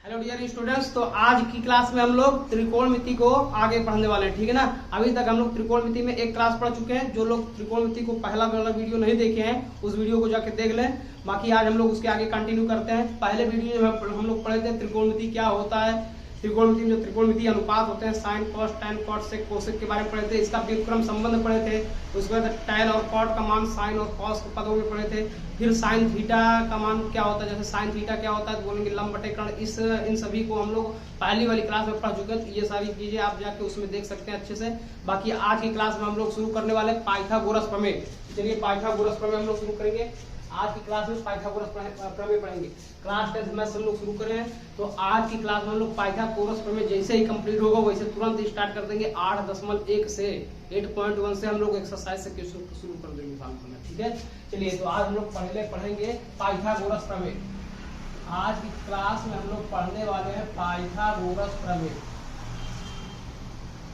Hello dear students, तो आज की क्लास में हम लोग त्रिकोणमिति को आगे पढ़ने वाले हैं। ठीक है ना। अभी तक हम लोग त्रिकोणमिति में एक क्लास पढ़ चुके हैं। जो लोग त्रिकोणमिति को पहला वाला वीडियो नहीं देखे हैं उस वीडियो को जाके देख लें। बाकी आज हम लोग उसके आगे कंटिन्यू करते हैं। पहले वीडियो में हम लोग पढ़े थे त्रिकोणमिति क्या होता है। त्रिकोणमिति में जो त्रिकोणमिति अनुपात होते हैं, sine cos tan cot sec cosec के बारे में पढ़े थे। इसका व्युत्क्रम संबंध पढ़े थे। उसके बाद टैन और कॉट का मान साइन और कॉस के पदों में पढ़े थे। फिर साइन थीटा का मान क्या होता है, जैसे साइन थीटा क्या होता है तो बोलेंगे लंब बटे कर्ण। इन सभी को हम लोग पहली वाली क्लास में पढ़ चुके हैं। तो ये सारी चीजें आप जाके उसमें देख सकते हैं अच्छे से। बाकी आज की क्लास में हम लोग शुरू करने वाले पाइथागोरस प्रमेय। चलिए पाइथागोरस प्रमेय हम लोग शुरू करेंगे। आज की क्लास में पाइथागोरस प्रमेय पढ़ेंगे। क्लास 10 मैथ्स हम लोग शुरू कर रहे हैं। तो आज की क्लास में हम लोग पाइथागोरस प्रमेय जैसे ही कंप्लीट होगा वैसे तुरंत स्टार्ट कर देंगे। 8.1 से 8.1 से हम लोग एक्सरसाइज से शुरू कर देंगे काम करना। ठीक है। चलिए तो आज हम लोग पढ़ेंगे पाइथागोरस प्रमेय। आज की क्लास में हम लोग पढ़ने वाले हैं पाइथागोरस प्रमेय।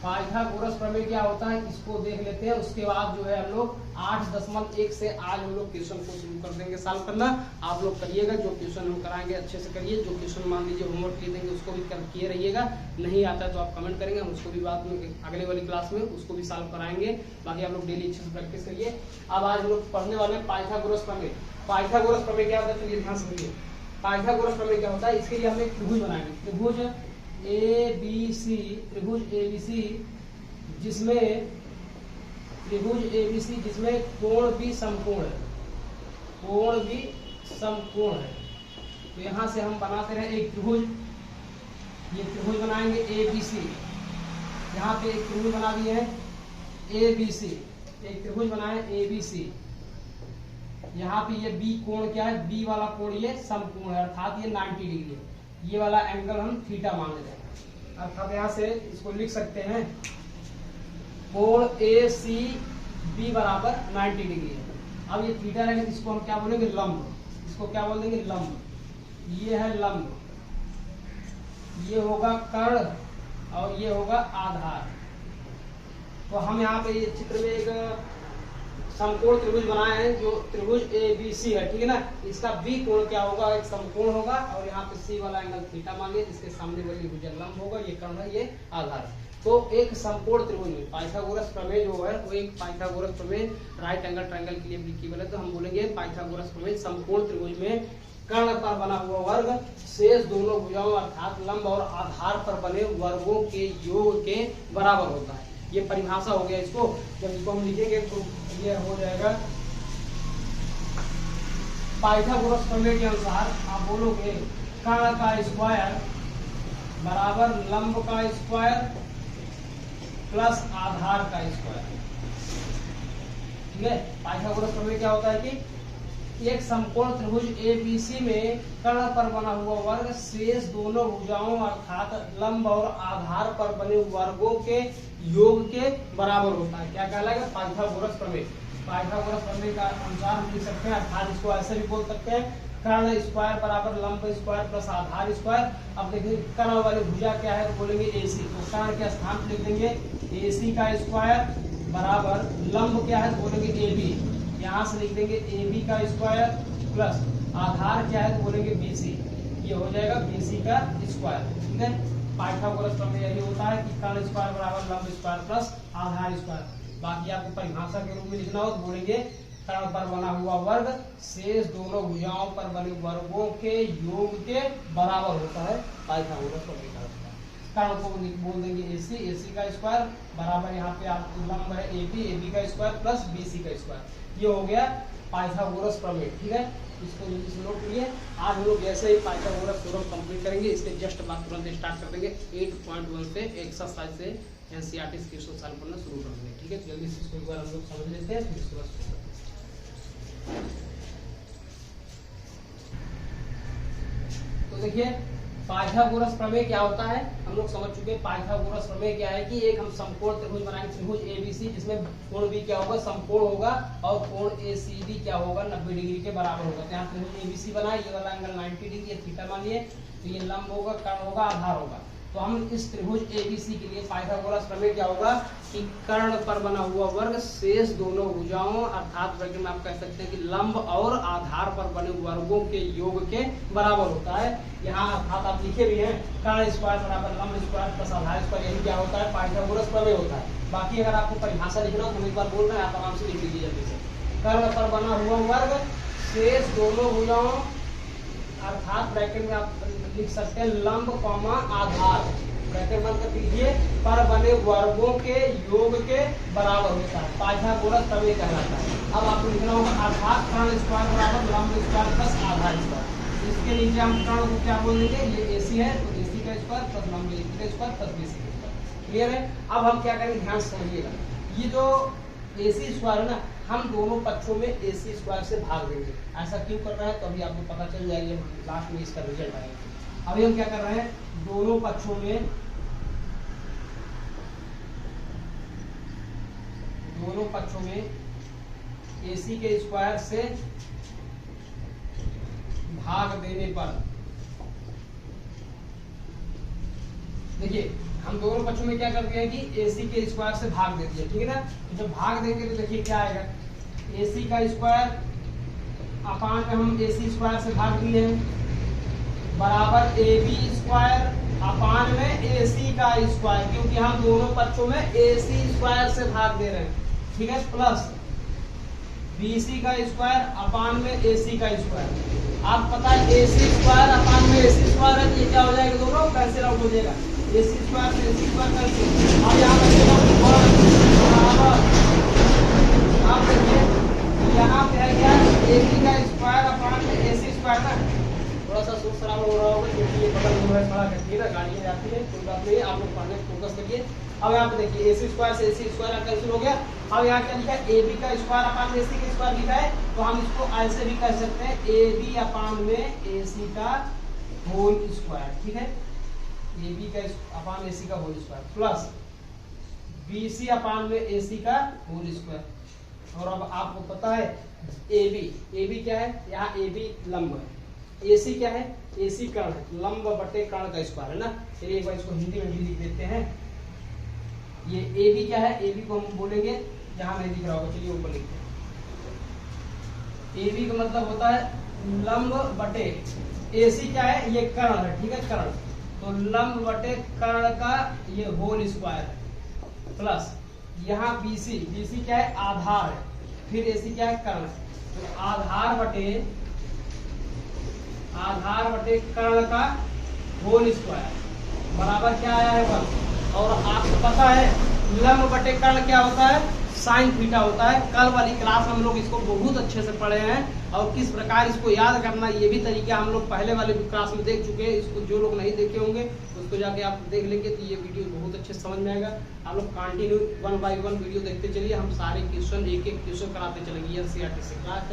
पाइथागोरस प्रमेय क्या होता है इसको देख लेते हैं। उसके बाद जो है हम लोग 8.1 से आज हम लोग क्वेश्चन को शुरू कर देंगे सॉल्व करना। आप लोग करिएगा, जो क्वेश्चन हम कराएंगे अच्छे से करिए। जो क्वेश्चन मान लीजिए होमवर्क लिए देंगे उसको भी किए रहिएगा। नहीं आता है तो आप कमेंट करेंगे, हम उसको भी बाद में अगले वाली क्लास में उसको भी सॉल्व कराएंगे। बाकी आप लोग डेली अच्छे से प्रैक्टिस करिए। अब आज हम लोग पढ़ने वाले हैं पाइथागोरस प्रमेय। पाइथागोरस प्रमेय क्या होता है चलिए ध्यान समझिए। पाइथागोरस प्रमेय क्या होता है, इसके लिए हम एक त्रिभुज बनाएंगे। त्रिभुज ABC, त्रिभुज ABC जिसमें कोण भी समकोण है। कोण भी समकोण है। तो यहां से हम बनाते रहे एक त्रिभुज। ये त्रिभुज बनाएंगे ABC। यहाँ पे एक त्रिभुज बना दिए हैं ABC। एक त्रिभुज बनाए ABC। यहाँ पे ये B कोण क्या है, B वाला कोण ये समकोण है, अर्थात ये 90 डिग्री है। ये वाला एंगल हम थीटा मान लेते हैं। अर्थात यहाँ से इसको लिख सकते हैं कोण ACB बराबर 90 डिग्री है। अब ये थीटा रहेगा, इसको हम क्या बोलेंगे लंब। इसको क्या बोल देंगे लंब। ये है लंब, ये होगा कर्ण और ये होगा आधार। तो हम यहाँ पे ये चित्र में एक समकोण त्रिभुज बनाए हैं जो त्रिभुज ABC है। ठीक है ना। इसका B कोण क्या होगा, एक समकोण होगा और यहाँ पे C वाला एंगल थीटा मानिए, जिसके सामने वाली भुजा लंब होगा। ये कर्ण है, ये आधार। तो एक समकोण त्रिभुज में पाइथागोरस प्रमेय जो है वो एक पाइथागोरस प्रमेय राइट एंगल ट्रायंगल के लिए एप्लीकेबल है। तो हम बोलेंगे पाइथागोरस प्रमेय समकोण त्रिभुज में कर्ण पर बना हुआ वर्ग शेष दोनों भुजाओं अर्थात लंब और आधार पर बने वर्गों के योग के बराबर होता है। ये परिभाषा हो गया। इसको जब इसको हम लिखेंगे तो ये हो जाएगा पाइथागोरस प्रमेय के अनुसार आप बोलोगे कर्ण का स्क्वायर बराबर लंब का स्क्वायर प्लस आधार का स्क्वायर। ठीक है। पाइथागोरस प्रमेय क्या होता है कि एक समकोण त्रिभुज ABC में कर्ण पर बना हुआ वर्ग शेष दोनों भुजाओं अर्थात लंब और आधार पर बने वर्गों के योग के बराबर होता है। क्या कहलाएगा, पाइथागोरस प्रमेय। पाइथागोरस प्रमेय का अनुसार हम लिख सकते हैं, अर्थात इसको ऐसे भी बोल सकते हैं कर्ण स्क्वायर बराबर लंब स्क्वायर प्लस आधार स्क्वायर। अब देखिए कर्ण वाली भुजा क्या है तो बोलेंगे AC। तो कर्ण के स्थान पर लिख देंगे AC का स्क्वायर बराबर लंब क्या है तो बोलेंगे AB। यहाँ से लिख देंगे AB का स्क्वायर प्लस आधार क्या है तो बोलेंगे BC। ये हो जाएगा BC का स्क्वायर। ठीक है। पाइथागोरस प्रमेय यही होता है कि कर्ण स्क्वायर बराबर लंब स्क्वायर प्लस आधार स्क्वायर। बाकी आपको परिभाषा के रूप में लिखना हो तो बोलेंगे कर्ण पर बना हुआ वर्ग शेष दोनों भुजाओं पर बने वर्गों के योग के बराबर होता है। पाइथागोरस प्रमेय का कर्ण को बोल देंगे AC का स्क्वायर बराबर यहाँ पे आप लंब है AB का स्क्वायर प्लस BC का स्क्वायर। ये हो गया पाइथागोरस प्रमेय। ठीक है। इसको नोट करिए। आज हम लोग जैसे ही पाइथागोरस थ्योरम कंप्लीट करेंगे इसके जस्ट बाद तुरंत स्टार्ट कर देंगे 8.1 से एक्सरसाइज से NCERT क्वेश्चन सॉल्व करना शुरू कर देंगे। ठीक है। जल्दी से इसको एक बार हम लोग समझ लेते हैं, फिर इसके बाद तो देखिए पाइथागोरस प्रमेय क्या होता है हम लोग समझ चुके हैं। पाइथागोरस प्रमेय क्या है कि एक हम समकोण त्रिभुज बनाएंगे, त्रिभुज ABC जिसमें कोण भी क्या होगा समकोण होगा और कोण ACB क्या होगा 90 डिग्री के बराबर होगा। तो यहाँ त्रिभुज ABC बनाए, ये वाला एंगल 90 डिग्री थीटा मानिए। तो ये लंब होगा, कर्ण होगा, आधार होगा। तो हम इस त्रिभुज ABC के लिए पाइथागोरस प्रमेय क्या होगा कि कर्ण पर बना हुआ वर्ग शेष दोनों भुजाओं अर्थात ब्रैकेट में आप कह सकते हैं कि लंब और आधार पर बने वर्गों के योग के बराबर होता है। यहाँ अर्थात आप लिखे भी हैं कर्ण स्क्वायर बराबर लंब स्क्वायर प्लस आधार स्क्वायर, यही क्या होता है पाइथागोरस प्रमेय होता है। बाकी अगर आपको परिभाषा लिखना हो तो हम एक बार बोल रहे हैं, आप आराम से लिख लीजिए जल्दी से। कर्ण पर बना हुआ वर्ग शेष दोनों भुजाओं अर्थात ब्रैकेट में आप लिख सकते हैं लंब कॉमा आधार, ब्रैकेट बंद कर दीजिए, पर बने वर्गों के योग के बराबर होता है, पाइथागोरस प्रमेय कहलाता है। अब आपको लिखना होगा अर्थात कर्ण स्क्वायर बराबर लंब स्क्वायर प्लस आधार स्क्वायर। इसके नीचे हम कर्ण को क्या बोल देंगे, ये AC है तो AC का स्क्वायर प्लस लंब AC का स्क्वायर प्लस BC का स्क्वायर। क्लियर है। अब हम क्या करेंगे, ध्यान से समझिएगा, ये जो AC स्क्वायर है ना, हम दोनों पक्षों में AC स्क्वायर से भाग देंगे। ऐसा क्यों कर रहे हैं तो अभी आपको पता चल जाएगा, लास्ट में इसका रिजल्ट आएगा। अभी हम क्या कर रहे हैं, दोनों पक्षों में AC के स्क्वायर से भाग देने पर, देखिए हम दोनों पक्षों में क्या कर दिया कि AC के स्क्वायर से भाग दे दिया, ठीक है ना। तो जब भाग देंगे तो देखिए क्या आएगा, AC का स्क्वायर अपान में हम AC स्क्वायर से भाग दिए हैं बराबर AB स्क्वायर अपान में AC का स्क्वायर, क्योंकि हम दोनों पक्षों में AC स्क्वायर से भाग दे रहे हैं, ठीक है, प्लस BC का स्क्वायर अपान में AC का स्क्वायर। आप पता है AC स्क्वायर अपान में AC स्क्वायर है, ये क्या हो जाएगा, दोनों कैंसिल आउट हो जाएगा, AC स्क्वायर से AC स्क्वायर कैंसिल। अब यहाँ बचेगा बराबर, आप देखिए यहाँ पे है क्या, AC का स्क्वायर अपान में AC स्क्वायर ना, थोड़ा सा शोर शराबा हो रहा होगा क्योंकि ये बगल में है, खड़ा करती है ना, गाड़ियाँ जाती है, कोई बात नहीं, आप लोग पढ़ने फोकस करिए। अब यहाँ पे देखिए AC स्क्वायर से AC स्क्वायर कैंसिल हो गया। अब यहाँ क्या लिखा है, AB का स्क्वायर अपान में AC का स्क्वायर लिखा है, तो हम इसको ऐसे भी कह सकते हैं AB अपान में AC का होल स्क्वायर, ठीक है, AB का अपान AC का होल स्क्वायर प्लस BC अपान में AC का होल स्क्वायर। और अब आपको पता है AB क्या है, यहाँ AB लंब है, AC क्या है, AC कर्ण है, लंब बटे कर्ण का स्क्वायर है ना। चलिए एक बार इसको हिंदी में भी लिख देते हैं। ये AB क्या है, AB को हम बोलेंगे, यहाँ नहीं दिख रहा होगा, चलिए ऊपर लिखते हैं। AB का मतलब होता है लंब बटे, AC क्या है, ये कर्ण है, ठीक है, कर्ण, तो लंब बटे कर्ण का ये होल स्क्वायर है प्लस यहाँ BC क्या है, आधार है, फिर AC क्या है, कर्ण, तो आधार बटे कर्ण का होल स्क्वायर बराबर क्या आया है, 1। और आपको पता है लंब बटे कर्ण क्या होता है, साइन थीटा होता है। कल वाली क्लास हम लोग इसको बहुत अच्छे से पढ़े हैं और किस प्रकार इसको याद करना ये भी तरीका हम लोग पहले वाले क्लास में देख चुके हैं। इसको जो लोग नहीं देखे होंगे उसको जाके आप देख लेंगे तो ये वीडियो बहुत अच्छे से समझ में आएगा। आप लोग कंटिन्यू 1 बाय 1 वीडियो देखते चलिए, हम सारे क्वेश्चन एक क्वेश्चन कराते चलेंगे NCERT से। क्लास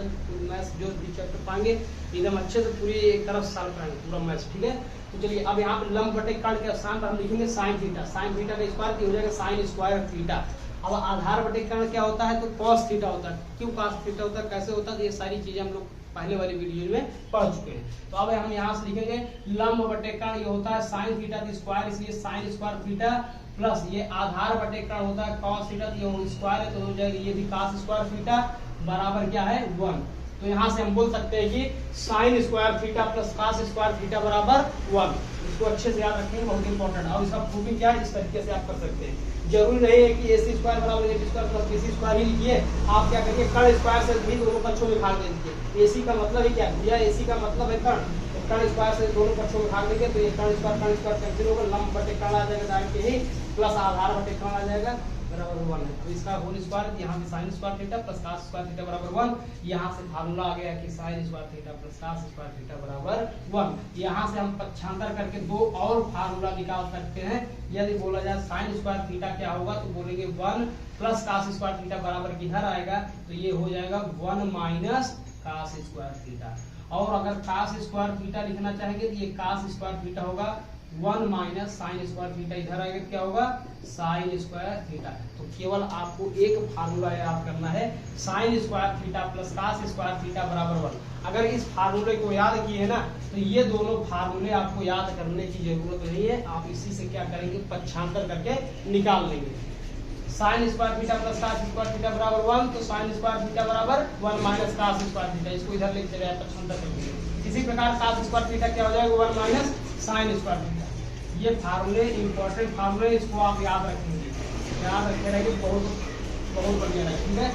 मैथ्स जो भी चैप्टर पाएंगे एकदम अच्छे से पूरी एक तरफ सॉल्व करेंगे पूरा मैथ्स, ठीक है। तो चलिए अब यहाँ पे लंब बटे कर्ण के स्थान पर हम लिखेंगे साइन थीटा का स्क्वायर हो जाएगा साइन स्क्वायर थीटा। अब आधार बटे कर्ण क्या होता है, तो कॉस थीटा होता है। क्यों कॉस थीटा होता है, कैसे होता है, तो ये सारी चीजें हम लोग पहले वाली वीडियो में पढ़ चुके हैं। तो अब हम यहाँ से लिखेंगे लंब बटे कर्ण ये होता है साइन थीटा का स्क्वायर, इसलिए साइन स्क्वायर थीटा प्लस ये आधार बटे कर्ण होता है कॉस थीटा, ये स्क्वायर है तो हो जाएगा ये भी कॉस स्क्वायर थीटा बराबर क्या है 1। तो यहाँ से हम बोल सकते हैं कि sign square theta plus cos square theta बराबर 1। इसको अच्छे से याद रखेंगे, बहुत इंपॉर्टेंट है। और इसका प्रूफिंग क्या है, इस तरीके से आप कर सकते हैं। जरूरी नहीं है कि AC स्क्वायर बराबर AB square plus BC square ही लिखिए, आप क्या करिए कर्ण स्क्वायर से भी दोनों पक्षों में भाग दे दीजिए। AC का मतलब ही क्या है भैया, AC का मतलब है कर्ण, तो कर्ण स्क्वायर से दोनों पक्षों में भाग देंगे तो ये कर्ण स्क्वायर कैंसिल होगा, लंब बटे कर्ण आ जाएगा डायरेक्ट ही, प्लस आधार बटे कर्ण आ जाएगा बराबर 1 है। तो इसका होल स्क्वायर यहाँ पे sign square theta plus cos square theta बराबर 1। यहाँ से फार्मूला आ गया कि sign square theta plus cos square theta बराबर 1। यहाँ से हम पक्षांतर करके दो और फार्मूला निकाल सकते हैं। यदि बोला जाए साइन स्क्वायर थीटा क्या होगा, तो बोलेंगे 1 प्लस कॉस स्क्वायर थीटा बराबर किधर आएगा, तो ये हो जाएगा 1 माइनस कॉस स्क्वायर थीटा। और अगर कॉस स्क्वायर थीटा लिखना चाहेंगे तो ये कॉस स्क्वायर थीटा होगा 1 माइनस साइन स्क्वायर थीटा, इधर आएगा क्या होगा साइन स्क्वायर थीटा। तो केवल आपको एक फार्मूला याद करना है, sine square theta plus cos square theta बराबर 1। अगर इस फार्मूले को याद किए है ना तो ये दोनों फार्मूले आपको याद करने की जरूरत नहीं है, आप इसी से क्या करेंगे पक्षांतर करके निकाल लेंगे। Sine square theta plus cos square theta बराबर 1, तो साइन स्क्वायर थीटा बराबर 1 माइनस कास स्क्वायर थीटा, इसको इधर लिख चले पक्षांतर करके। इसी प्रकार कास स्क्वायर थीटा क्या हो जाएगा 1 माइनस साइन स्क्वायर थीटा। ये फार्मूले इंपॉर्टेंट फार्मूले, इसको आप याद रखेंगे, याद रखे रहेंगे, बहुत बहुत बढ़िया रहेगा, ठीक है।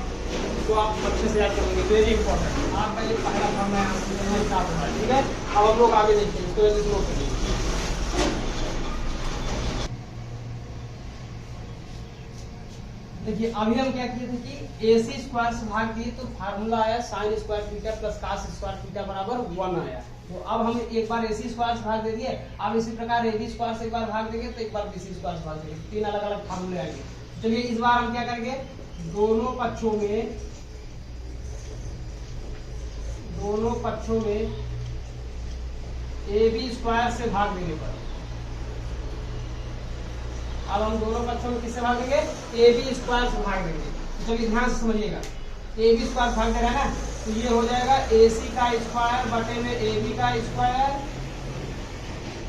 इसको आप अच्छे से याद करेंगे, वेरी इंपॉर्टेंट। आपका ये पहला फार्मूला यहाँ से स्टार्ट होगा, ठीक है। अब हम लोग आगे देखते हैं, इसको जल्दी नोट करिए। देखिए अभी हम क्या किए थे कि AC स्क्वायर से भाग दिए तो फार्मूला आया sine square theta plus cos square theta बराबर 1 आया। तो अब हम एक बार AC स्क्वायर से भाग दे दिए, अब इसी प्रकार AB स्क्वायर से एक बार भाग देंगे तो एक बार BC स्क्वायर से भाग देंगे, तीन अलग अलग फार्मूले आएंगे। चलिए इस बार हम क्या करेंगे, दोनों पक्षों में AB स्क्वायर से भाग देने पर, अब हम दोनों पक्षों में किससे भाग देंगे AB स्क्वायर से भाग देंगे। तो चलिए ध्यान से समझिएगा, AB स्क्वायर भाग दे रहा है ना, तो ये हो जाएगा AC का स्क्वायर बटे में AB का स्क्वायर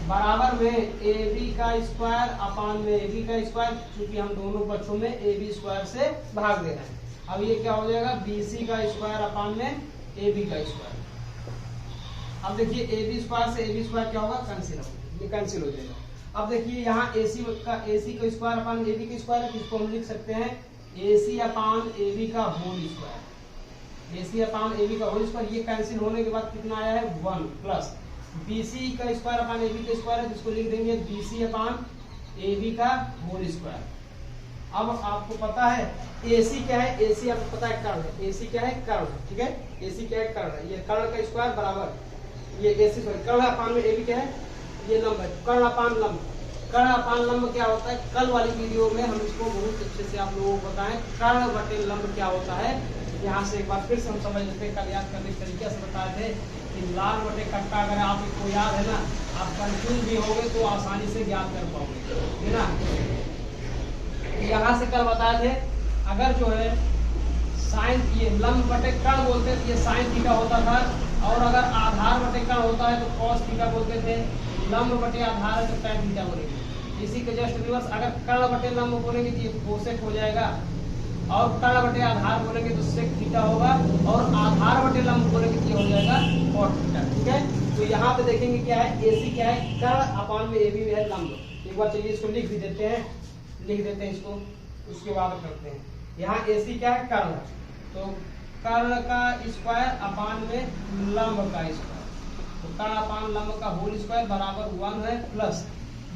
बराबर में AB का स्क्वायर अपान में AB का स्क्वायर, क्योंकि हम दोनों पक्षों में AB स्क्वायर से भाग दे रहे हैं। अब ये क्या हो जाएगा BC का स्क्वायर अपान में AB का स्क्वायर। अब देखिए AB स्क्वायर से AB स्क्वायर क्या होगा कैंसिल होगा, ये कैंसिल हो जाएगा। अब देखिए यहाँ AC का स्क्वायर अपान AB का स्क्वायर है, जिसको हम लिख सकते हैं AC अपान AB का होल स्क्वायर, AC अपान AB का होल स्क्वायर। ये कैंसिल होने के बाद कितना आया है 1 प्लस BC का स्क्वायर अपान AB का स्क्वायर है, जिसको लिख देंगे BC अपान AB का होल स्क्वायर। अब आपको पता है AC क्या है, AC आपको पता है कर्ण है, AC क्या है कर्ण है, ठीक है। AC क्या है कर्ण है, ये कर्ण का स्क्वायर बराबर ये AC सॉरी कर्ण अपान में AB क्या है ये लंब है, कर्ण अपान लंब। कर्ण अपान लंब क्या होता है, कल वाली वीडियो में हम इसको बहुत अच्छे से आप लोगों को बताएं कर्ण बटे लंब क्या होता है। यहाँ से एक बार फिर से हम समझ लेते हैं, कल याद करने के तरीके से बताए थे कि लाल बटे कट्टा, अगर आपको याद है ना, आप कंफ्यूज भी होंगे तो आसानी से ज्ञात कर पाओगे, है ना। यहाँ से कल बताए थे अगर जो है साइन ये लंब बटे कर्ण बोलते थे, ये साइन थीटा होता था, और अगर आधार बटे कर्ण होता है तो कॉस थीटा बोलते थे, लंब बटे आधार है तो tan थीटा बोलेंगे। इसी के जस्ट रिवर्स अगर कर्ण बटे लंब बोलेंगे तो ये कोसेक हो जाएगा, और कर्ण बटे आधार बोलेंगे तो सेक थीटा होगा, और आधार बटे लंब बोलेंगे तो ये हो जाएगा cot थीटा, ठीक है। तो यहाँ पे देखेंगे क्या है AC क्या है कर्ण अपान में AB में है लंब। एक बार चलिए इसको लिख भी देते हैं, लिख देते हैं इसको, उसके बाद करते हैं। यहाँ AC क्या है कर्ण, तो कर्ण का स्क्वायर अपान में लंब का स्क्वायर, तो कर्ण अपान लंब का होल स्क्वायर बराबर 1 है, प्लस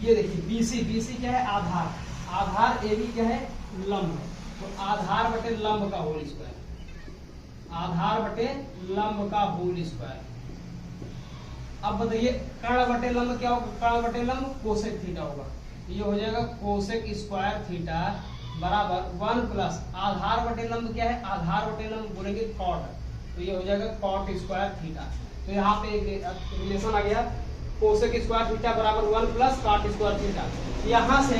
ये देखिए BC क्या है आधार, आधार AB क्या है लंब है, तो आधार बटे लंब का होल स्क्वायर, आधार बटे लंब का होल स्क्वायर। अब बताइए कर्ण बटे लंब क्या होगा, कर्ण बटे लंब कोसेक थीटा होगा, ये हो जाएगा कोसेक स्क्वायर थीटा बराबर 1 प्लस आधार बटे लंब क्या है, आधार बटे लंब बोलेंगे कॉट, तो ये हो जाएगा कॉट स्क्वायर थीटा। तो यहाँ पे एक रिलेशन आ गया कोसेक स्क्वायर थीटा बराबर 1 प्लस कॉट स्क्वायर थीटा। यहाँ से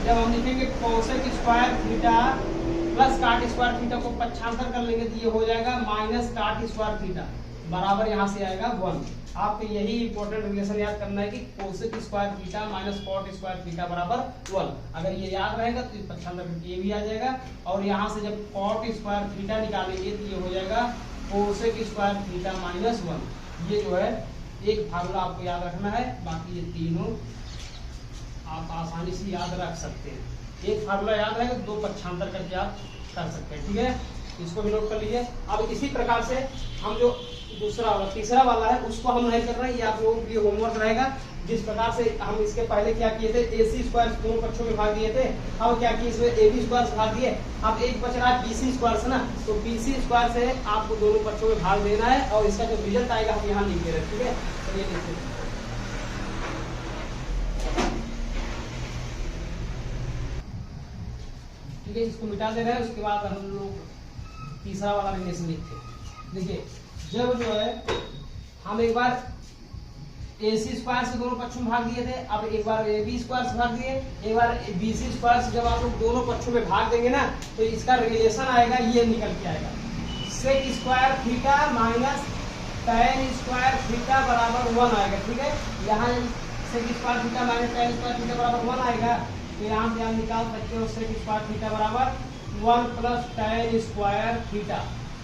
जब हम लिखेंगे cosec square theta plus cot square theta को पक्षांतर कर लेंगे तो ये हो जाएगा माइनस कॉट स्क्वायर थीटा बराबर यहाँ से आएगा 1। आपको यही इंपॉर्टेंट रिलेशन याद करना है कि cosec square theta minus cot square theta बराबर 1। अगर ये याद रहेगा तो पक्षांतर करके ये भी आ जाएगा, और यहाँ से जब कॉट स्क्वायर थीटा निकालेंगे तो ये हो जाएगा कोसेक स्क्वायर थीटा माइनस 1। ये जो है एक फार्मूला आपको याद रखना है, बाकी ये तीनों आप आसानी से याद रख सकते हैं। एक फार्मूला याद रहेगा, दो पक्षांतर करके आप कर सकते हैं, ठीक है। इसको भी नोट कर लीजिए। अब इसी प्रकार से हम जो दूसरा वाला तीसरा वाला है उसको हम नहीं कर रहे हैं, ये आप लोगों के लिए होमवर्क रहेगा। जिस प्रकार से हम इसके पहले क्या किए थे, AC स्क्वायर दोनों पक्षों में भाग दिए थे, अब क्या किए इसमें AB स्क्वायर से भाग दिए। अब एक बच रहा है BC स्क्वायर से ना, तो BC स्क्वायर से आपको दोनों पक्षों में भाग देना है, और इसका जो रिजल्ट आएगा हम यहाँ लिख दे रहे हैं, ठीक है। तो ये लिखते हैं, ठीक है, इसको मिटा दे रहे हैं। उसके बाद हम लोग तीसरा वाला रिलेशन लिखते हैं। देखिए जब जो है हम एक बार AC स्क्वायर से दोनों पक्षों में भाग दिए थे, अब एक बार AB स्क्वायर से भाग दिए, एक बार BC स्क्वायर से जब आप लोग दोनों पक्षों में भाग देंगे ना तो इसका रिलेशन आएगा, ये निकल के आएगा sec square theta minus tan square theta बराबर 1 आएगा। ठीक है, यहाँ sec square theta minus tan square theta बराबर 1 आएगा, तो यहाँ से आप निकाल सकते हो सेक स्क्वायर थीटा बराबर 1 प्लस tan स्क्वायर थीटा,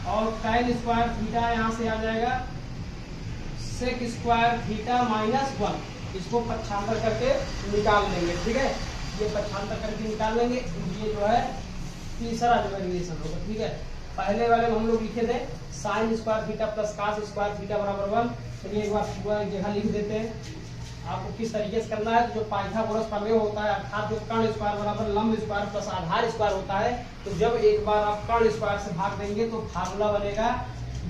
और tan स्क्वायर थीटा यहाँ से आ जाएगा सेक स्क्वायर थीटा माइनस 1। इसको पक्षांतर करके निकाल लेंगे। ठीक है, ये पक्षांतर करके निकाल लेंगे, ये जो है तीसरा जो है रिलेशन होगा। ठीक है, पहले वाले में हम लोग लिखे थे sine square theta plus cos square theta बराबर 1। चलिए एक बार पूरा एक जगह लिख देते हैं। आपको किस तरीके से करना है, जो पाइथागोरस प्रमेय होता है अर्थात जो कर्ण स्क्वायर बराबर लंब स्क्वायर प्लस आधार स्क्वायर होता है, तो जब एक बार आप कर्ण स्क्वायर से भाग देंगे तो फार्मूला बनेगा,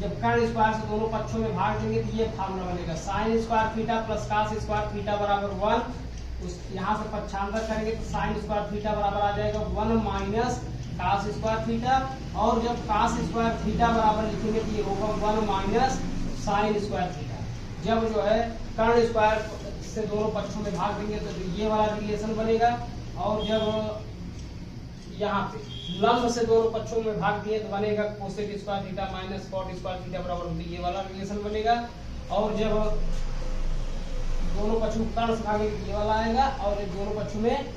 जब कर्ण स्क्वायर से दोनों पक्षों में भाग देंगे तो ये फार्मूला बनेगा sine square theta plus cos square theta बराबर 1। उस यहाँ से पक्षांतर करेंगे तो साइन स्क्वायर थीटा बराबर आ जाएगा 1 माइनस कास स्क्वायर थीटा, और जब कास स्क्वायर थीटा बराबर लिखेंगे तो ये होगा 1 माइनस साइन स्क्वायर थीटा। जब जो है कर्ण स्क्वायर से दोनों पक्षों में भाग देंगे तो ये वाला रिलेशन बनेगा, और जब यहाँ पे लंब से दोनों पक्षों में भाग दिए तो बनेगा cosec square theta minus cot square theta बराबर ये वाला रिलेशन बनेगा, और जब दोनों पक्षों कर्ण से भागेंगे ये वाला आएगा, और दोनों पक्षों में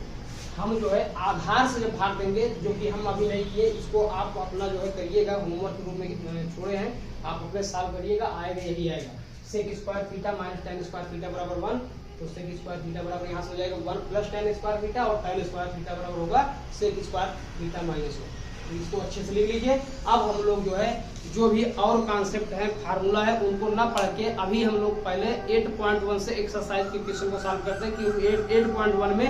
हम जो है आधार से जब भाग देंगे, जो कि हम अभी नहीं किए, इसको आप अपना जो है करिएगा, होमवर्क के रूप में छोड़े हैं, आप अपने सॉल्व करिएगा, आएगा यही आएगा sec square theta minus tan square theta बराबर 1। तो सेक स्क्वायर थीटा बराबर यहाँ से हो जाएगा 1 प्लस tan स्क्वायर थीटा, और tan स्क्वायर थीटा बराबर होगा सेक स्क्वायर थीटा माइनस 1। तो इसको अच्छे से लिख लीजिए। अब हम लोग जो है जो भी और कॉन्सेप्ट है फार्मूला है उनको ना पढ़ के अभी हम लोग पहले 8.1 से एक्सरसाइज के क्वेश्चन को सॉल्व करते हैं, कि 8.1 में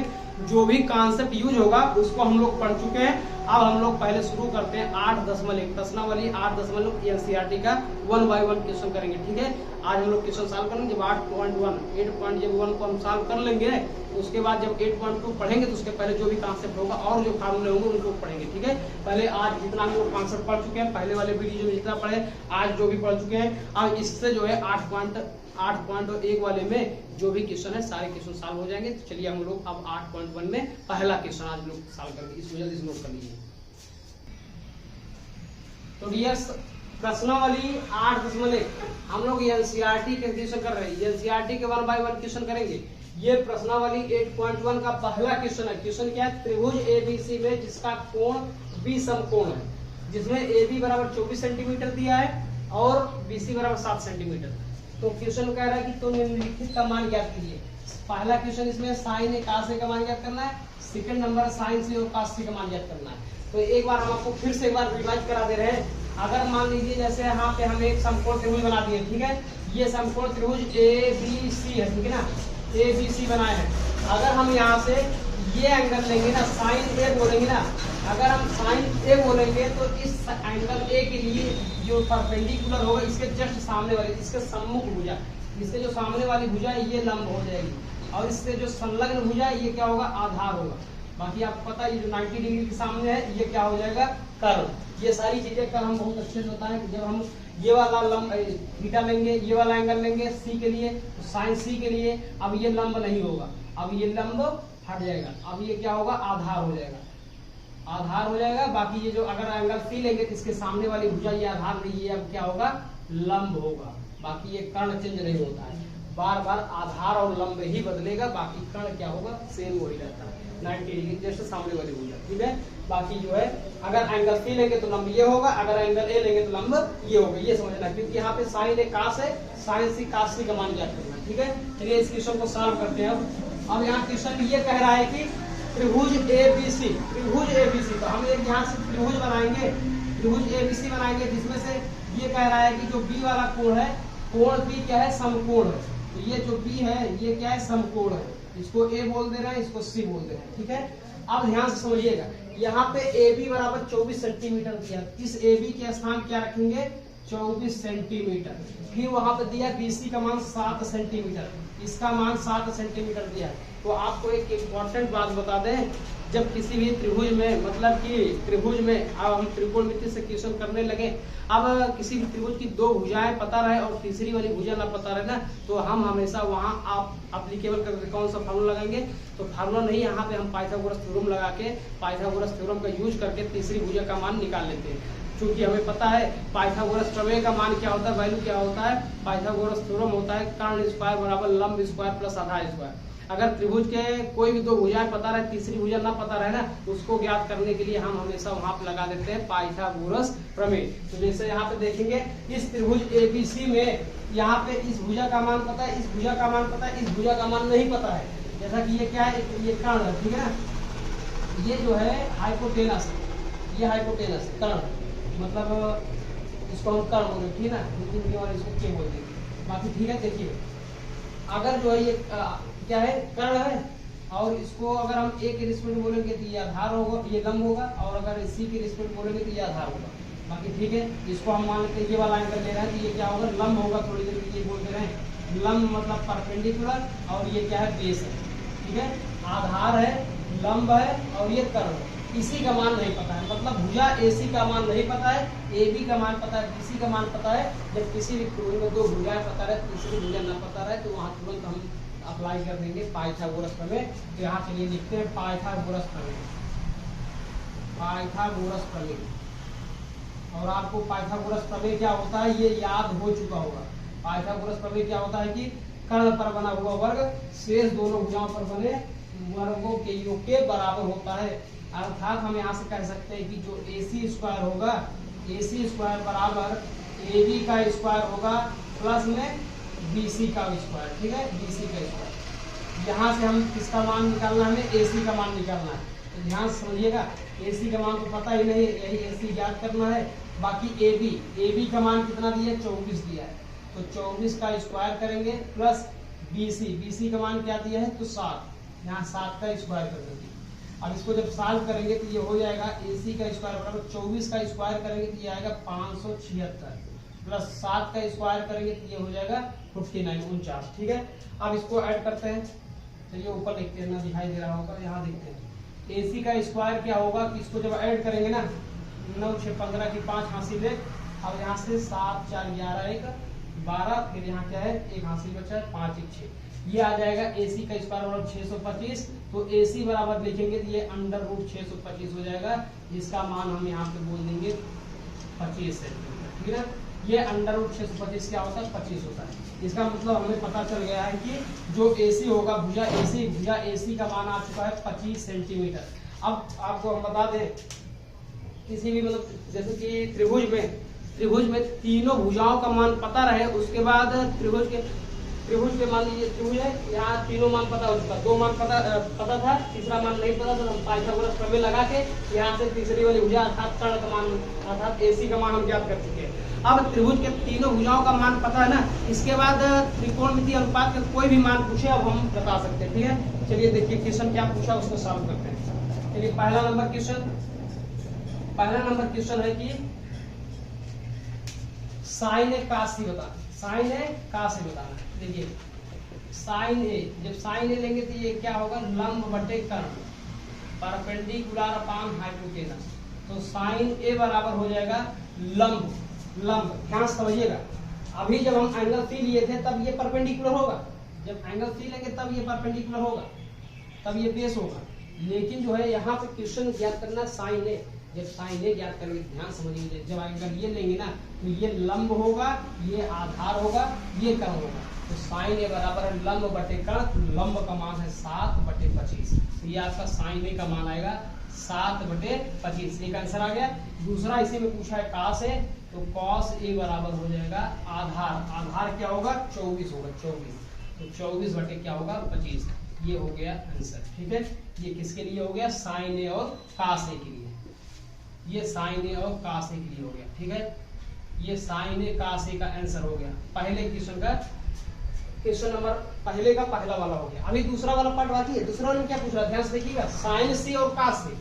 जो भी कॉन्सेप्ट यूज होगा उसको हम लोग पढ़ चुके हैं। अब हम लोग पहले शुरू करते हैं 8.1 प्रश्नावली 8.1 एनसीईआरटी का 1 बाय 1 क्वेश्चन करेंगे। ठीक है, आज हम लोग क्वेश्चन सॉल्व करेंगे। जब 8.1 को हम सॉल्व कर लेंगे तो उसके बाद जब 8.2 पढ़ेंगे तो उसके पहले जो भी कॉन्सेप्ट होगा और जो फार्मूले होंगे उनको पढ़ेंगे। ठीक है, पहले आज जितना हम लोग कॉन्सेप्ट पढ़ चुके हैं, पहले वाले वीडियो में जितना पढ़े आज जो भी पढ़ चुके हैं, अब इससे जो है 8.1 वाले में जो भी क्वेश्चन है सारे क्वेश्चन सॉल्व हो जाएंगे। तो चलिए हम लोग अब 8.1 में पहला क्वेश्चन आज लोग सॉल्व करेंगे, इसको जल्दी से नोट कर लीजिए। तो डियर प्रश्नावली 8.1 हम लोग एनसीईआरटी के क्वेश्चन कर रहे हैं, एनसीईआरटी के 1 बाय 1 क्वेश्चन करेंगे। ये प्रश्नावली 8.1 का पहला क्वेश्चन है। क्वेश्चन क्या है, त्रिभुज एबीसी में जिसका कोण बी समकोण है, जिसमें AB बराबर 24 सेंटीमीटर दिया है और BC बराबर 7 सेंटीमीटर। तो क्वेश्चन कह रहा है कि तो निम्नलिखित का मान ज्ञात कीजिए। पहला क्वेश्चन इसमें साइन ए cos ए का मान ज्ञात करना है, सेकंड नंबर साइन सी और cos सी का मान ज्ञात करना है। तो एक बार हम आपको फिर से एक बार रिवाइज करा दे रहे हैं। अगर मान लीजिए जैसे यहाँ पे हम एक समकोण त्रिभुज बना दिए, ठीक है, ये समकोण त्रिभुज ABC है, ठीक है ना, ABC बनाए हैं। अगर हम यहाँ से ये एंगल लेंगे ना, साइन ए बोलेंगे ना, अगर हम साइन ए बोलेंगे तो इस एंगल ए के लिए जो परपेंडिकुलर होगा इसके जस्ट सामने वाले, इसके सम्मुख भुजा, इसके जो सामने वाली भुजा है ये लंब हो जाएगी, और इससे जो संलग्न भुजा है ये क्या होगा, आधार होगा। बाकी आपको पता है ये जो 90 डिग्री के सामने है ये क्या हो जाएगा, कर्व। ये सारी चीजें कल हम बहुत अच्छे से बताएं कि जब हम ये वाला लंब थीटा लेंगे, ये वाला एंगल लेंगे सी के लिए, तो साइन सी के लिए अब ये लंब नहीं होगा, अब ये लंब हट जाएगा, अब ये क्या होगा, आधार हो जाएगा, आधार हो जाएगा। बाकी ये जो अगर एंगल सी लेंगे तो इसके सामने वाली भुजा ये आधार नहीं है, अब क्या होगा, लंब होगा। बाकी ये कर्ण चेंज नहीं होता है, बार बार आधार और लंब ही बदलेगा, बाकी कर्ण क्या होगा, सेम वही रहता है 90 डिग्री जैसे सामने वाली भुजा। ठीक है, बाकी जो है अगर एंगल सी लेंगे तो लंब ये होगा, अगर एंगल ए लेंगे तो लंब ये होगा, ये समझना, क्योंकि यहाँ पे साइन ए कास है, साइन सी कास सी का मान ज्ञात करना। ठीक है, चलिए इस क्वेश्चन को सॉल्व करते हैं। अब यहाँ क्वेश्चन ये कह रहा है कि त्रिभुज ABC, त्रिभुज ABC, तो हम एक यहाँ से त्रिभुज बनाएंगे, त्रिभुज ABC बनाएंगे, जिसमें से ये कह रहा है कि जो B वाला कोण है, कोण B क्या है, समकोण है। तो ये जो B है ये क्या है, समकोण है, इसको A बोल दे रहे हैं, इसको C बोल दे रहे हैं। ठीक है, अब ध्यान से समझिएगा, यहाँ पे AB बराबर 24 सेंटीमीटर दिया, इस AB के स्थान क्या रखेंगे, 24 सेंटीमीटर। फिर वहां पे दिया BC का मान 7 सेंटीमीटर, इसका मान 7 सेंटीमीटर दिया। तो आपको एक इम्पॉर्टेंट बात बता दें, जब किसी भी त्रिभुज में, मतलब कि त्रिभुज में, अब हम त्रिकोणमिति से क्वेश्चन करने लगे, अब किसी भी त्रिभुज की दो भुजाएं पता रहे और तीसरी वाली भुजा ना पता रहे ना, तो हम हमेशा वहां आप एप्लीकेबल करके कौन सा फार्मूला लगाएंगे, तो फार्मूला नहीं, यहाँ पे हम पाइथागोरस थ्योरम लगा के, पाइथागोरस थ्योरम का यूज करके तीसरी भुजा का मान निकाल लेते हैं। क्योंकि हमें पता है पाइथागोरस प्रमेय का मान क्या होता है, वैल्यू क्या होता है, पाइथागोरस थ्योरम होता है कर्ण स्क्वायर बराबर लंब स्क्वायर प्लस आधार स्क्वायर। अगर त्रिभुज के कोई भी दो भुजाएं पता रहे, तीसरी भुजा ना पता रहे ना, उसको ज्ञात करने के लिए हम हमेशा वहां पे लगा देते हैं पाइथागोरस प्रमेय। तो जैसे यहाँ पे देखेंगे, इस त्रिभुज ABC में यहाँ पे इस भुजा का मान पता है, इस भुजा का मान पता है, इस भुजा का मान नहीं पता है। जैसा कि ये क्या है, ये कर्ण है, ठीक है ना, ये जो है हाइपोटेनस, ये हाइपोटेनस कर्ण, मतलब इसको हम कर्ण बोले, ठीक है ना, हिंदी मीडियम वाले इसको क्या बोलते हैं, बाकी ठीक है। देखिए अगर जो है ये क्या है, कर्ण है, और इसको अगर हम ए के रिस्पेक्ट में बोलेंगे तो ये आधार होगा, ये लंब होगा, और अगर सी के रिस्पेक्ट बोलेंगे तो ये आधार होगा। बाकी ठीक है, इसको हम मान लेते हैं ये वाला एंगल ले रहे हैं तो ये क्या होगा, लंब होगा। थोड़ी देर के लिए बोलते रहे, लंब मतलब परपेंडिकुलर, और ये क्या है, बेस है, ठीक है। आधार है, लंब है, और ये कर्ण है। इसी का मान नहीं पता है, मतलब भुजा AC का मान नहीं पता है, AB का मान पता है, BC का मान पता है। जब किसी भी त्रिभुज में दो भुजाएं पता रहे, तीसरी भुजा ना पता रहे, तो वहां तुरंत हम अप्लाई कर देंगे पाइथागोरस प्रमेय। तो यहाँ चलिए लिखते हैं पाइथागोरस प्रमेय, पाइथागोरस प्रमेय। और आपको पाइथागोरस प्रमेय क्या होता है ये याद हो चुका होगा। पाइथागोरस प्रमेय क्या होता है कि कर्ण पर बना हुआ वर्ग शेष दोनों भुजाओं पर बने वर्गों के योग के बराबर होता है। अर्थात हम यहाँ से कह सकते हैं कि जो AC स्क्वायर होगा, AC स्क्वायर बराबर AB का स्क्वायर होगा प्लस में BC का स्क्वायर, ठीक है, BC का स्क्वायर। यहाँ से हम किसका मान निकालना है, हमें AC का मान निकालना है। तो ध्यान से समझिएगा, AC का मान तो पता ही नहीं, यही AC ज्ञात करना है। बाकी AB का मान कितना दिया है, 24 दिया है, तो 24 का स्क्वायर करेंगे प्लस BC का मान क्या दिया है, तो 7, यहाँ 7 का स्क्वायर कर देंगे। अब इसको जब सॉल्व करेंगे तो ये हो जाएगा AC का स्क्वायर बराबर 24 का स्क्वायर करेंगे तो ये आएगा 576 प्लस 7 का स्क्वायर करेंगे तो ये हो जाएगा 49, ठीक है। अब इसको ऐड करते हैं, चलिए ऊपर लिखते हैं, ना दिखाई दे रहा होगा, यहाँ देखते हैं। AC का स्क्वायर क्या होगा कि इसको जब ऐड करेंगे ना, 9 6 15 की 5 हासिल है। अब यहाँ से 7 4 11 1 12, फिर यहाँ क्या है, एक हासिल बचा है, 5 1 6, ये आ जाएगा AC का स्क्वायर बराबर 625। तो AC बराबर लिखेंगे तो ये अंडर रूट 625 हो जाएगा, जिसका मान हम यहाँ पे बोल देंगे 25 सेंटीमीटर, ठीक है। ये अंडर रूट 625 क्या होता है, 25 होता है। इसका मतलब हमें पता चल गया है कि जो AC होगा, भुजा AC का मान आ चुका है 25 सेंटीमीटर। अब आपको हम बता दें, किसी भी मतलब जैसे कि त्रिभुज में तीनों भुजाओं का मान पता रहे, उसके बाद त्रिभुज के मान लीजिए त्रिभुज है, यहाँ तीनों मान पता हो चुका, 2 मान पता था, तीसरा मान नहीं पता, तो हम पाइथागोरस प्रमेय लगा के यहाँ से तीसरी वाली भुजा अर्थात कर्ण का मान अर्थात AC का मान हम ज्ञात कर चुके हैं। अब त्रिभुज के तीनों भुजाओं का मान पता है ना, इसके बाद त्रिकोणमिति अनुपात का कोई भी मान पूछे अब हम बता सकते हैं, ठीक है। चलिए देखिए क्वेश्चन क्या पूछा, उसको सॉल्व करते हैं। चलिए पहला नंबर क्वेश्चन है कि साइन ए का सी बताना। देखिए साइन ए, जब साइन ए लेंगे तो ये क्या होगा, लंब बटे कर्ण, परपेंडिकुलर अपॉन हाइपोटेनस। तो साइन ए बराबर हो जाएगा लंब। ध्यान समझिएगा, अभी जब हम एंगल सी लिए थे तब ये परपेंडिकुलर होगा, जब एंगल सी लेंगे तब ये परपेंडिकुलर होगा, तब ये बेस होगा। लेकिन जो है यहाँ पे क्वेश्चन ज्ञात करना साइन ए, जब साइन ए ज्ञात करेंगे, ध्यान समझिए, जब एंगल ये लेंगे ना तो ये लंब होगा, ये आधार होगा, ये कर्ण होगा। तो साइन ए बराबर है लंब बटे कर्ण, तो लंब का मान है 7/25, तो ये आपका साइन ए का मान आएगा 7/25, एक आंसर आ गया। दूसरा इसी में पूछा है कॉस ए, तो कॉस ए बराबर हो जाएगा आधार क्या होगा, 24 होगा, 24, तो 24 बटे क्या होगा 25, ये हो गया आंसर, ठीक है। ये किसके लिए हो गया, साइन ए और कॉस ए के लिए, ये साइन ए और कॉस ए के लिए हो गया, ठीक है। ये साइन ए कॉस ए का आंसर हो गया पहले क्वेश्चन नंबर पहले का पहला वाला हो गया। अभी दूसरा वाला पार्ट बाकी है। दूसरा वाला में क्या पूछ रहा है, ध्यान से देखिएगा, साइन सी और कॉस सी,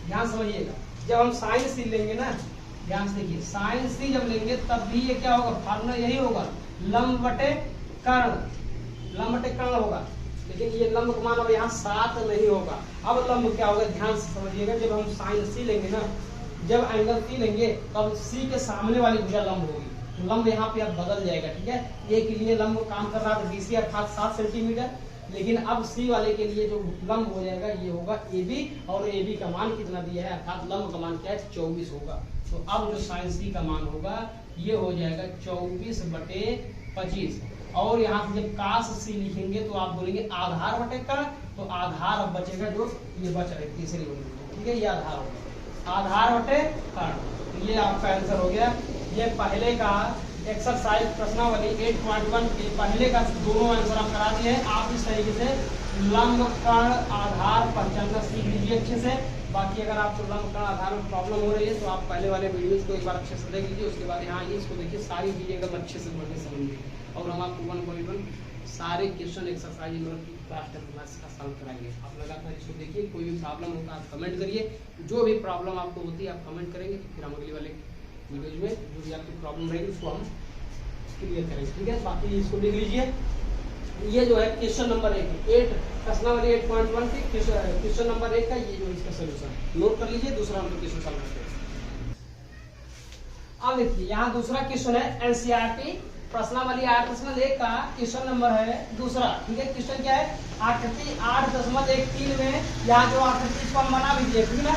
ध्यान समझिएगा। जब हम साइन सी लेंगे ना, ध्यान से देखिए, साइन सी जब लेंगे तब भी ये क्या होगा, फार्मूला यही होगा, लंब बटे कर्ण होगा। लेकिन ये लंब का मान अब यहाँ 7 नहीं होगा। अब लंब क्या होगा, ध्यान से समझिएगा। जब हम साइन सी लेंगे ना, जब एंगल सी लेंगे तब सी के सामने वाली भुजा लंब होगी, तो लंब यहाँ पे अब बदल जाएगा। ठीक है, ए के लिए लंब काम कर रहा था बीसी अर्थात 7 सेंटीमीटर, लेकिन अब सी वाले के लिए जो लंब हो जाएगा ये होगा ए बी, और ए बी का मान कितना दिया है अर्थात लंब का मान क्या है 24 होगा। तो अब जो साइन सी का मान होगा ये हो जाएगा 24/25। और यहाँ से जब कास सी लिखेंगे तो आप बोलेंगे आधार बटे कर्ण, तो आधार अब बचेगा जो ये बच रहे तीसरी यूनिट। ठीक है, ये आधार हो गया, आधार बटे कर्ण। तो ये आपका आंसर हो गया। ये पहले का एक्सरसाइज प्रश्नावली 8.1 के पहले का दोनों आंसर हम करा दिए हैं। आप इस तरीके से लंब कर्ण आधार पहचानना सीख लीजिए अच्छे से। बाकी अगर आपको लंब कर्ण आधार में प्रॉब्लम हो रही है तो आप पहले वाले वीडियोस को एक बार अच्छे से देख लीजिए, उसके बाद यहाँ इसको देखिए, सारी चीजें एकदम अच्छे से बढ़ के समझिए। और हम आपको 1.1 सारे क्वेश्चन एक्सरसाइज की क्लास 10 क्लास का सॉल्व कराएंगे। आप लगातार इसको देखिए, कोई भी प्रॉब्लम होगा आप कमेंट करिए, जो भी प्रॉब्लम आपको होती है आप कमेंट करेंगे, फिर हम अगले वाले वीडियोज में जो भी आपकी प्रॉब्लम रहेगी उसको हम क्लियर करेंगे। ठीक है, बाकी इसको लिख लीजिए। ये जो है क्वेश्चन नंबर 8 प्रश्नावली 8.1 की क्वेश्चन नंबर 1 का ये जो इसका सोल्यूशन नोट कर लीजिए। दूसरा हम क्वेश्चन सॉल्व करते हैं। अब देखिए यहाँ दूसरा क्वेश्चन है एनसीईआरटी प्रश्नावली 8.1 का क्वेश्चन नंबर है दूसरा। ठीक है, क्वेश्चन क्या है, आकृति 8.13 में यहाँ जो आकृति इसको हम बना भी दिए। ठीक है ना,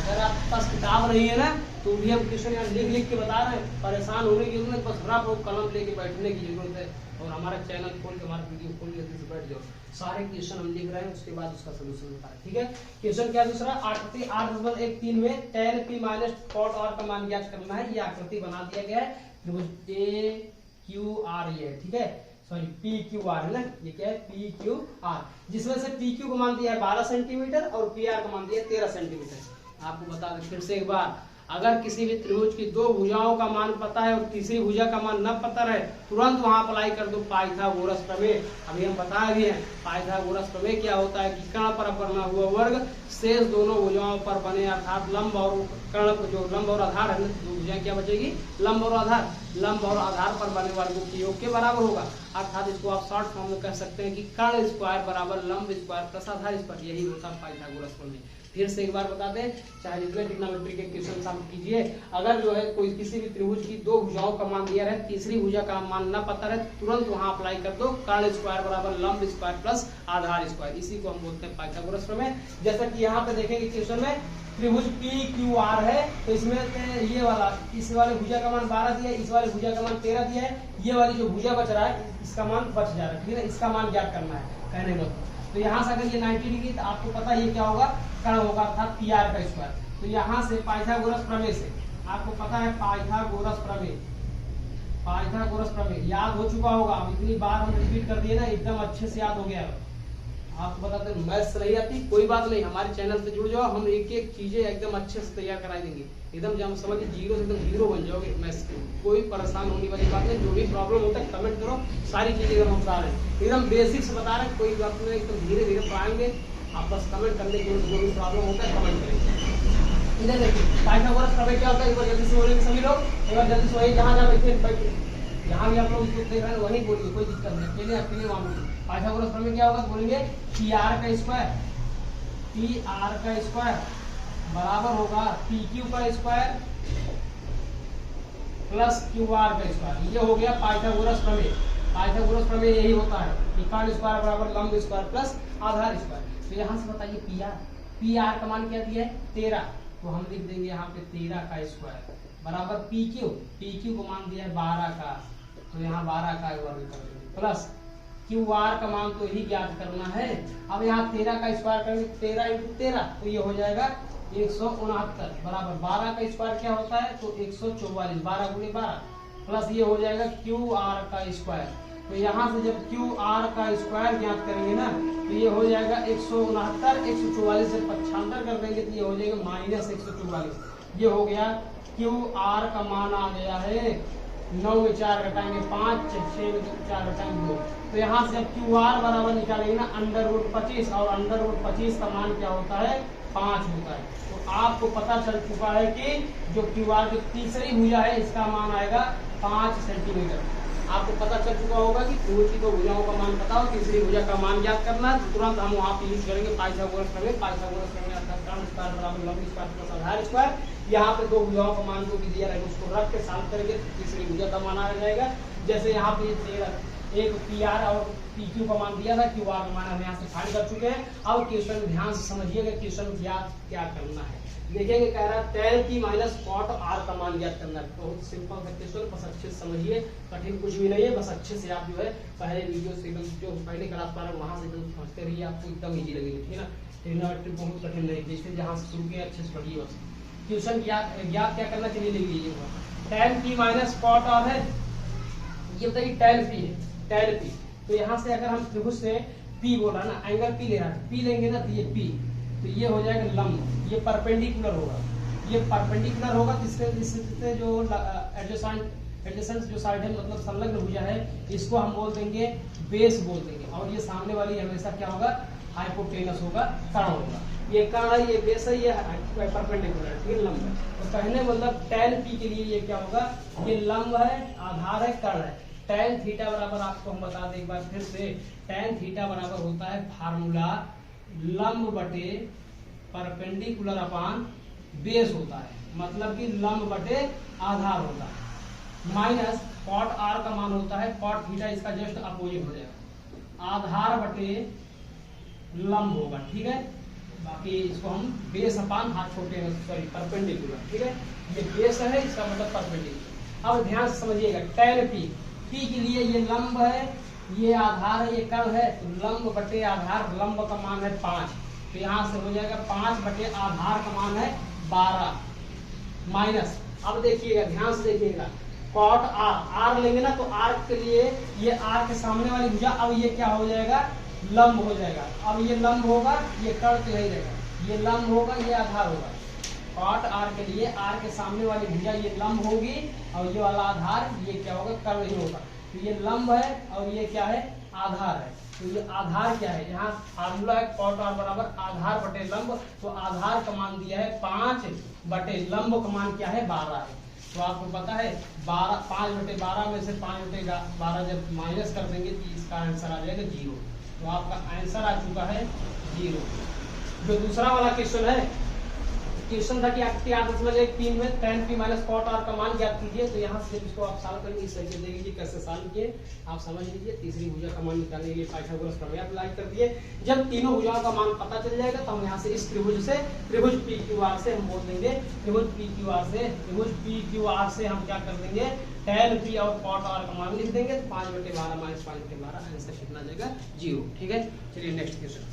अगर आपके पास किताब नहीं है ना तो भी हम क्वेश्चन यहाँ लिख के बता रहे हैं, परेशान होने की जरूरत, बस रफ और कलम लेके बैठने की जरूरत है। और हमारा चैनल खोल के हमारा वीडियो खोल के से बैठ जाओ, सारे क्वेश्चन हम लिख रहे हैं, उसके बाद उसका सोल्यूशन बता रहे हैं। ठीक है, क्वेश्चन क्या दूसरा, आकृति 8.13 में tan p minus cot r का मान ज्ञात करना है। ये आकृति बना दिया गया है, ए क्यू आर ये, ठीक है, सॉरी पी क्यू आर है ना, ये क्या है पी क्यू आर, जिसमें से पी क्यू का मान दिया है 12 सेंटीमीटर और पी आर का मान दिया है 13 सेंटीमीटर। आपको बता दें फिर से एक बार, अगर किसी भी त्रिभुज की दो भुजाओं का मान पता है और तीसरी भुजा का मान न पता रहे, तुरंत वहां अप्लाई कर दो पाइथागोरस प्रमेय। अभी हम बताए भी हैं पाइथागोरस प्रमेय क्या होता है कि कर्ण पर बना हुआ वर्ग शेष दोनों भुजाओं पर बने, अर्थात लंब और कर्ण जो लंब और आधार है, दो भुजाएं क्या बचेगी, लंब और आधार, लंब और आधार पर बने वर्गों के योग के बराबर होगा। अर्थात इसको आप शॉर्ट फॉर्म में कह सकते हैं कि कर्ण स्क्वायर बराबर लंब स्क्वायर प्लस आधार स्क्वायर, यही होता है पाइथागोरस प्रमेय। फिर से एक बार बता दें, चाहे जितने ट्रिग्नोमेट्री के क्वेश्चन आप कीजिए, अगर जो है कोई किसी भी त्रिभुज की दो भुजाओं का मान दिया रहे, तीसरी भुजा का मान न पता रहे, तुरंत वहां अप्लाई कर दो कर्ण स्क्वायर बराबर लंब स्क्वायर प्लस आधार स्क्वायर, इसी को हम बोलते हैं पाइथागोरस प्रमेय। जैसा कि यहाँ पे देखेंगे क्वेश्चन में त्रिभुज पी क्यू आर है, तो इसमें ये वाला इस वाले भुजा का मान 12 दिया है, इस वाले भुजा का मान 13 दिया है, ये वाली जो भुजा बच रहा है इसका मान बच जा रहा है। ठीक है, इसका मान ज्ञात करना है कहने को। तो यहाँ से अगर ये 90 डिग्री तो आपको पता है ये क्या होगा, कर्ण होगा अर्थात पी आर का स्क्वायर। तो यहाँ से पाइथागोरस प्रमेय से आपको पता है पाइथागोरस प्रमेय याद हो चुका होगा। अब इतनी बार हम रिपीट कर दिए ना, एकदम अच्छे से याद हो गया। आपको बताते हैं मैथ्स नहीं आती कोई बात नहीं, हमारे चैनल से जुड़ जाओ, हम एक एक चीजें एकदम अच्छे से तैयार करा देंगे, एकदम जब समझिए जीरो से एकदम हीरो बन जाओगे मैथ्स के। कोई परेशान होने वाली बात नहीं, जो भी प्रॉब्लम होता है कमेंट करो, सारी चीजें एकदम हम बता रहे हैं, एकदम बेसिक से बता रहे हैं, कोई बात नहीं, एकदम धीरे धीरे पढ़ाएंगे। आप बस कमेंट करने की जो भी प्रॉब्लम होता है कमेंट करेंगे। इधर देखिए पाइथागोरस प्रमेय क्या होता है, एक बार जल्दी से बोलेंगे सभी लोग, एक बार जल्दी से वही जहाँ जहाँ बैठे यहाँ भी आप लोग इसको देख रहे हैं वही बोलिए, कोई दिक्कत नहीं, अकेले मामूली। पाइथागोरस प्रमेय क्या होगा बोलेंगे, पी आर का स्क्वायर बराबर होगा पी क्यू का स्क्वायर प्लस क्यू आर का स्क्वायर। ये हो गया पाइथागोरस प्रमेय। पाइथागोरस प्रमेय यही होता है कि कर्ण स्क्वायर बराबर लंब स्क्वायर प्लस आधार स्क्वायर। तो यहाँ से बताइए पी आर का मान क्या दिया है 13, तो हम लिख देंगे यहाँ पे 13 का स्क्वायर बराबर पी क्यू को मान दिया है 12 का, तो यहाँ 12 का वर्ग कर देंगे प्लस क्यू आर का मान तो ही ज्ञात करना है। अब यहाँ 13 का स्क्वायर करेंगे 13 × 13, तो ये हो जाएगा 169 बराबर 12 का स्क्वायर क्या होता है तो 144, 12 × 12 प्लस ये हो जाएगा क्यू आर का स्क्वायर। तो यहाँ से जब क्यू आर का स्क्वायर ज्ञात करेंगे ना तो ये हो जाएगा 169, 144 से 95 कर देंगे तो ये हो जाएगा -144। ये हो गया क्यू आर का मान आ गया है 9 में 4 घटाएंगे 5, 6 में 4 घटाएंगे 2। तो यहाँ से जब क्यू आर बराबर निकालेंगे ना √25, और √25 का मान क्या होता है 5 होता है। तो आपको पता चल चुका है कि जो क्यू आर की तीसरी भुजा है इसका मान आएगा 5 सेंटीमीटर। आपको पता चल चुका होगा कि त्रिभुज की दो भुजाओं का मान पता हो, तीसरी भुजा का मान ज्ञात करना है, तो तुरंत हम वहाँ पे यूज करेंगे पाइथागोरस प्रमेय। पाइथागोरस प्रमेय अर्थात कर्ण स्क्वायर बराबर लंब स्क्वायर प्लस आधार स्क्वायर। यहाँ पे दो भुजाओं का मान जो भी दिया रहेगा उसको रख के सॉल्व करेंगे तो तीसरी भुजा का मान आ जाएगा। जैसे यहाँ पे एक पी आर और पी क्यू का मान दिया था, क्यू आर का मान हम यहाँ से फाइंड कर चुके हैं। अब क्वेश्चन ध्यान से समझिएगा, क्वेश्चन ज्ञात क्या करना है देखेंगे। कह रहा है tan p minus cot r का मान ज्ञात करना है। बहुत सिंपल सा क्वेश्चन, बस अच्छे से समझिए, कठिन कुछ भी नहीं है, बस अच्छे से आप जो है पहले वीडियो से एकदम जो पहले क्लास पा रहे हैं वहां से एकदम समझते रहिए, आपको एकदम इजी लगेगी, ठीक है ना। ट्रिग्नोमेट्री बहुत कठिन नहीं है, इसलिए जहाँ से शुरू किया अच्छे से पढ़िए बस। क्वेश्चन ज्ञात क्या करना चाहिए लिख लीजिए। tan p minus cot r है, ये बताइए tan p है, tan p। तो यहाँ से अगर हम त्रिभुज से p बोला ना, एंगल p ले रहा है, p लेंगे ना तो ये p, तो ये हो जाएगा लंब, ये परपेंडिकुलर होगा, ये परपेंडिकुलर होगा। इससे जो एडजेसेंट जो साइड है मतलब संलग्न भुजा है, इसको हम बोल देंगे बेस बोल देंगे, और ये सामने वाली हमेशा क्या होगा, हाइपोटेनस होगा, कर्ण होगा। ये कर्ण है, ये बेस है, ये परपेंडिकुलर है, ठीक है, लंब है। तो कहने मतलब tan p के लिए ये क्या होगा, ये लंब है, आधार है, कर्ण है। tan थीटा बराबर आपको हम बता दें एक बार फिर से, tan थीटा बराबर होता है फार्मूला लंब बटे परपेंडिकुलर अपान बेस होता है, मतलब कि लंब बटे आधार होता है, माइनस कॉट r का मान होता है कॉट थीटा, इसका जस्ट अपोजिट हो जाएगा, आधार बटे लंब होगा, ठीक है। बाकी इसको हम base upon hypotenuse sorry perpendicular, ठीक है, ये बेस है, इसका मतलब परपेंडिकुलर। अब ध्यान से समझिएगा, tan p के लिए ये लंब है, ये आधार है, ये कर्ण है, तो लंब बटे आधार, लंब का मान है 5, तो यहाँ से हो जाएगा 5 बटे आधार का मान है 12, माइनस, अब देखिएगा ध्यान से देखिएगा, कॉट r लेंगे ना तो r के लिए ये r के सामने वाली भुजा, अब ये क्या हो जाएगा, लंब हो जाएगा। अब ये लंब होगा, ये कर्ण तो यही रहेगा, ये लंब होगा, ये आधार होगा। कॉट r के लिए r के सामने वाली भुजा ये लंब होगी, और ये वाला आधार ये क्या होगा, कर्ण ही होगा। तो ये लंब है और ये क्या है, आधार है। तो ये आधार क्या है, यहाँ फार्मूला है कॉट r बराबर आधार बटे लंब, तो आधार का मान दिया है 5 बटे लंब का मान क्या है, 12 है। तो आपको पता है 5 बटे 12 में से 5 बटे 12 जब माइनस कर देंगे तो इसका आंसर आ जाएगा 0। तो आपका आंसर आ चुका है 0। जो दूसरा वाला क्वेश्चन है, क्वेश्चन था कि आपके 8.13 में tan p minus cot r का मान ज्ञात कीजिए। तो यहाँ से इसको आप सॉल्व करेंगे, इस तरीके देखिए कैसे सॉल्व किए, आप समझ लीजिए। तीसरी भुजा का मान निकालने के लिए पाइथागोरस प्रमेय अप्लाई कर दिए। जब तीनों भुजाओं का मान पता चल जाएगा तो हम यहाँ से इस त्रिभुज PQR से हम बोल देंगे, त्रिभुज PQR से हम क्या कर देंगे, tan p और cot r का मान लिख देंगे, तो 5 बटे 12 माइनस 5 बटे 12 आंसर कितना आ जाएगा, 0। ठीक है, चलिए नेक्स्ट क्वेश्चन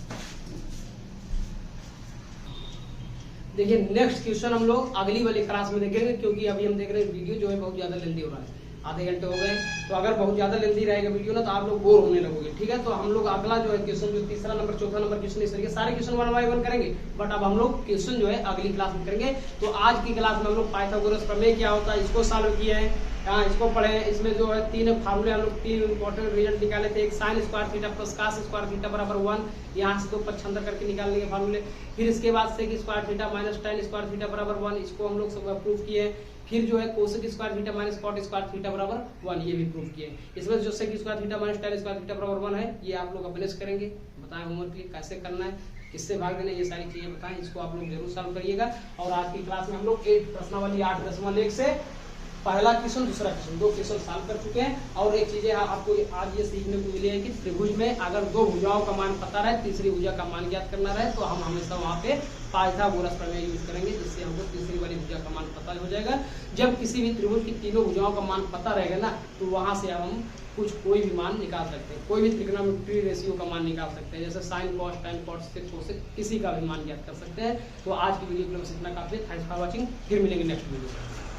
देखिए। नेक्स्ट क्वेश्चन हम लोग अगली वाली क्लास में देखेंगे, क्योंकि अभी हम देख रहे हैं वीडियो जो है बहुत ज्यादा लेंदी हो रहा है, आधे घंटे हो गए। तो अगर बहुत ज्यादा लेंदी रहेगा वीडियो ना तो आप लोग बोर होने लगोगे, ठीक है। तो हम लोग अगला जो है क्वेश्चन, जो तीसरा नंबर चौथा नंबर क्वेश्चन, इस तरीके सारे क्वेश्चन 1 बाय 1 करेंगे, बट अब हम लोग क्वेश्चन जो है अगली क्लास में करेंगे। तो आज की क्लास में हम लोग पाइथागोरस प्रमेय क्या होता है इसको सॉल्व किए हैं, इसको पढ़े। इसमें जो है 3 फार्मूले हम लोग 3 इंपॉर्टेंट रिजल्ट निकाले थे, एक sin square theta plus cos square theta बराबर 1, यहाँ से 2 पक्षांतर करके निकाल लेंगे फार्मूले। फिर इसके बाद sec square theta minus tan square theta बराबर 1, इसको हम लोग सब प्रूव किए। फिर जो है cosec square theta minus cot square theta बराबर 1, ये भी प्रूव किए। इसमें जो sec square theta minus tan square theta बराबर 1 है, ये आप लोग अपने से करेंगे, बताएं होमवर्क के लिए कैसे करना है, किससे भाग देना, ये सारी चीजें बताएं, इसको आप लोग जरूर सॉल्व करिएगा। और आज की क्लास में हम लोग 8 प्रश्नावली 8.1 से पहला क्वेश्चन दूसरा क्वेश्चन 2 क्वेश्चन सॉल्व कर चुके हैं। और एक चीजें आपको आज ये सीखने को मिली है कि त्रिभुज में अगर 2 भुजाओं का मान पता रहे, तीसरी भुजा का मान ज्ञात करना रहे, तो हम हमेशा वहाँ पे पाइथागोरस प्रमेय यूज करेंगे, जिससे हमको तीसरी वाली भुजा का मान पता हो जाएगा। जब किसी भी त्रिभुज की तीनों भुजाओं का मान पता रहेगा ना, तो वहाँ से हम कोई भी मान निकाल सकते हैं, कोई भी त्रिकोणमितीय रेशियो का मान निकाल सकते हैं, जैसे sin cos tan cot sec cosec, किसी का भी मान ज्ञात कर सकते हैं। तो आज की वीडियो में बस इतना काफी है। थैंक्स फॉर वॉचिंग, फिर मिलेंगे नेक्स्ट वीडियो में।